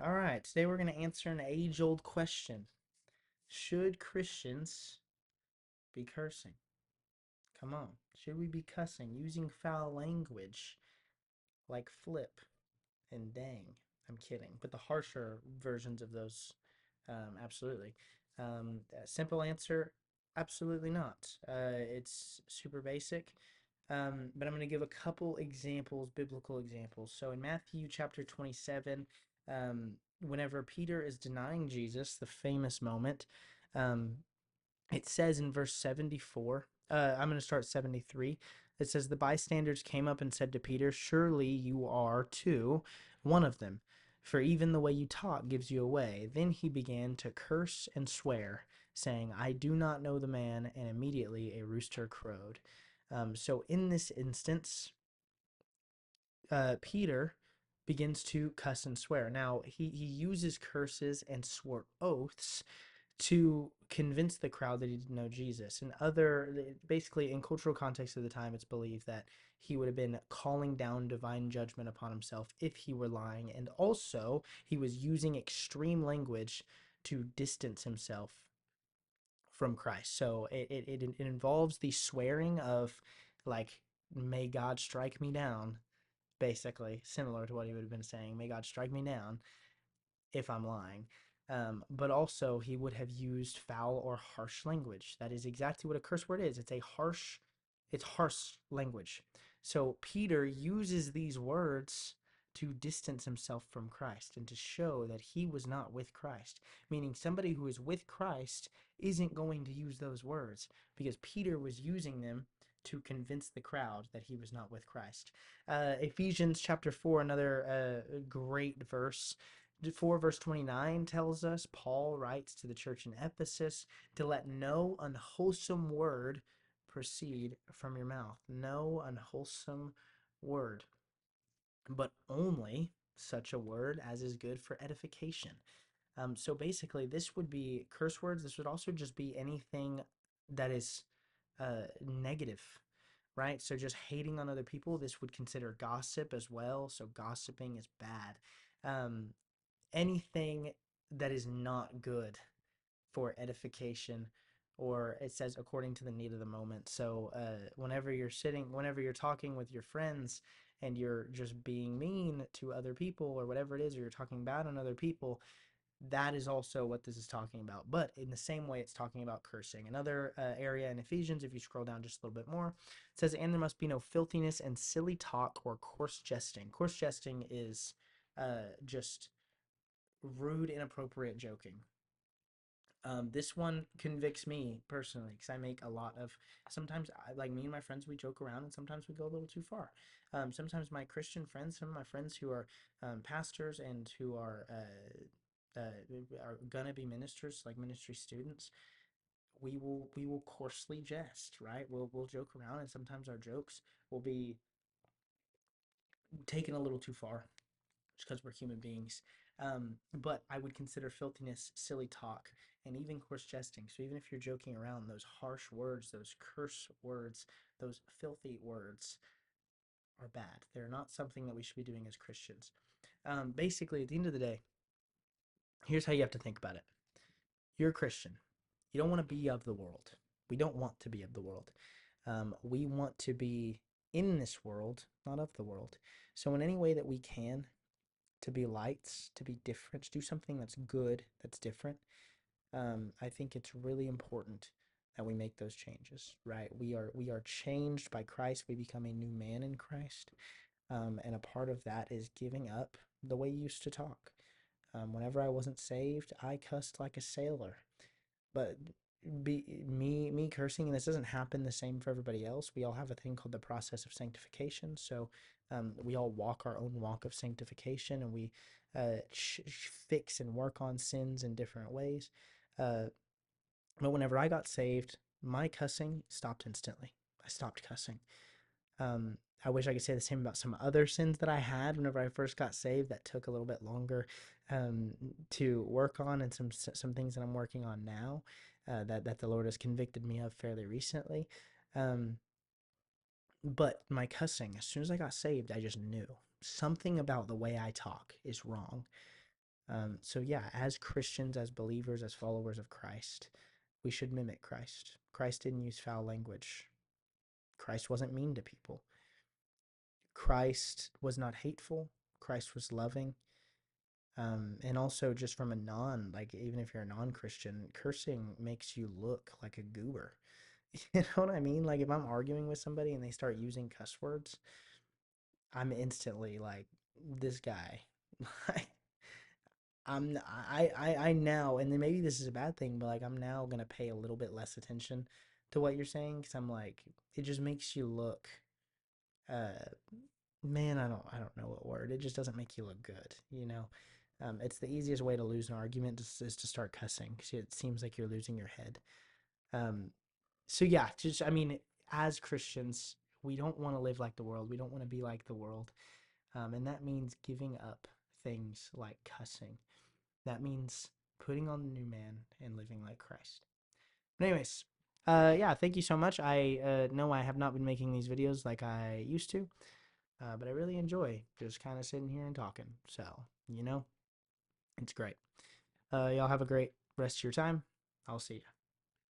All right, today we're going to answer an age-old question. Should Christians be cursing? Come on. Should we be cussing, using foul language like flip and dang? I'm kidding, but the harsher versions of those, absolutely. Simple answer, absolutely not. It's super basic, but I'm going to give a couple examples, biblical examples. So in Matthew chapter 27, whenever Peter is denying Jesus, the famous moment, um, it says in verse 74, I'm going to start 73. It says, "The bystanders came up and said to Peter, 'Surely you are too one of them, for even the way you talk gives you away.' Then he began to curse and swear, saying, 'I do not know the man.' And immediately a rooster crowed." So in this instance, Peter begins to cuss and swear. Now, he uses curses and swore oaths to convince the crowd that he didn't know Jesus. And basically, in cultural context of the time, it's believed that he would have been calling down divine judgment upon himself if he were lying. And also, he was using extreme language to distance himself from Christ. So it involves the swearing of, like, may God strike me down, basically, similar to what he would have been saying, may God strike me down if I'm lying. But also, he would have used foul or harsh language. That is exactly what a curse word is. It's harsh language. So Peter uses these words to distance himself from Christ and to show that he was not with Christ. Meaning, somebody who is with Christ isn't going to use those words because Peter was using them to convince the crowd that he was not with Christ. Ephesians chapter 4, another great verse. 4 verse 29 tells us, Paul writes to the church in Ephesus to let no unwholesome word proceed from your mouth. No unwholesome word, but only such a word as is good for edification. So basically, this would be curse words. This would also just be anything that is negative, right? So just hating on other people. This would consider gossip as well. So gossiping is bad. Um, Anything that is not good for edification, or it says according to the need of the moment. So whenever you're talking with your friends and you're just being mean to other people or whatever it is, or you're talking bad on other people, that is also what this is talking about. But in the same way, it's talking about cursing. Another area in Ephesians, if you scroll down just a little bit more, it says, "And there must be no filthiness and silly talk or coarse jesting." Coarse jesting is just rude, inappropriate joking. This one convicts me personally because I make a lot of. Sometimes, like me and my friends, we joke around, and sometimes we go a little too far. Sometimes my Christian friends, some of my friends who are pastors and who are gonna be ministers, like ministry students, we will coarsely jest, right? We'll joke around, and sometimes our jokes will be taken a little too far just because we're human beings. But I would consider filthiness silly talk and even coarse jesting. So even if you're joking around, those harsh words, those curse words, those filthy words are bad. They're not something that we should be doing as Christians. Basically, at the end of the day, here's how you have to think about it. You're a Christian. You don't want to be of the world. We don't want to be of the world. We want to be in this world, not of the world. So, in any way that we can, to be lights, to be different, to do something that's good, that's different. I think it's really important that we make those changes, right? We are changed by Christ. We become a new man in Christ, and a part of that is giving up the way you used to talk. Whenever I wasn't saved, I cussed like a sailor. But me cursing, and this doesn't happen the same for everybody else. We all have a thing called the process of sanctification. So we all walk our own walk of sanctification, and we fix and work on sins in different ways. Uh, but whenever I got saved, my cussing stopped instantly. I stopped cussing. I wish I could say the same about some other sins that I had whenever I first got saved that took a little bit longer um, to work on, and some things that I'm working on now that the Lord has convicted me of fairly recently. Um, but my cussing, as soon as I got saved, I just knew something about the way I talk is wrong. So yeah, as Christians, as believers, as followers of Christ, we should mimic Christ. Christ didn't use foul language. Christ wasn't mean to people. Christ was not hateful. Christ was loving. And also just from a like even if you're a non-Christian, cursing makes you look like a goober. You know what I mean? Like if I'm arguing with somebody and they start using cuss words, I'm instantly like, this guy. Like I now, and then maybe this is a bad thing, but like I'm now gonna pay a little bit less attention to what you're saying because I'm like, it just makes you look, uh, man, I don't know what word. It just doesn't make you look good, you know. It's the easiest way to lose an argument is to start cussing because it seems like you're losing your head. Um, so yeah, just I mean, as Christians, we don't want to live like the world. We don't want to be like the world, and that means giving up things like cussing. That means putting on the new man and living like Christ. But anyways, yeah, thank you so much. I know I have not been making these videos like I used to, but I really enjoy just kind of sitting here and talking. So, you know, it's great. Y'all have a great rest of your time. I'll see you.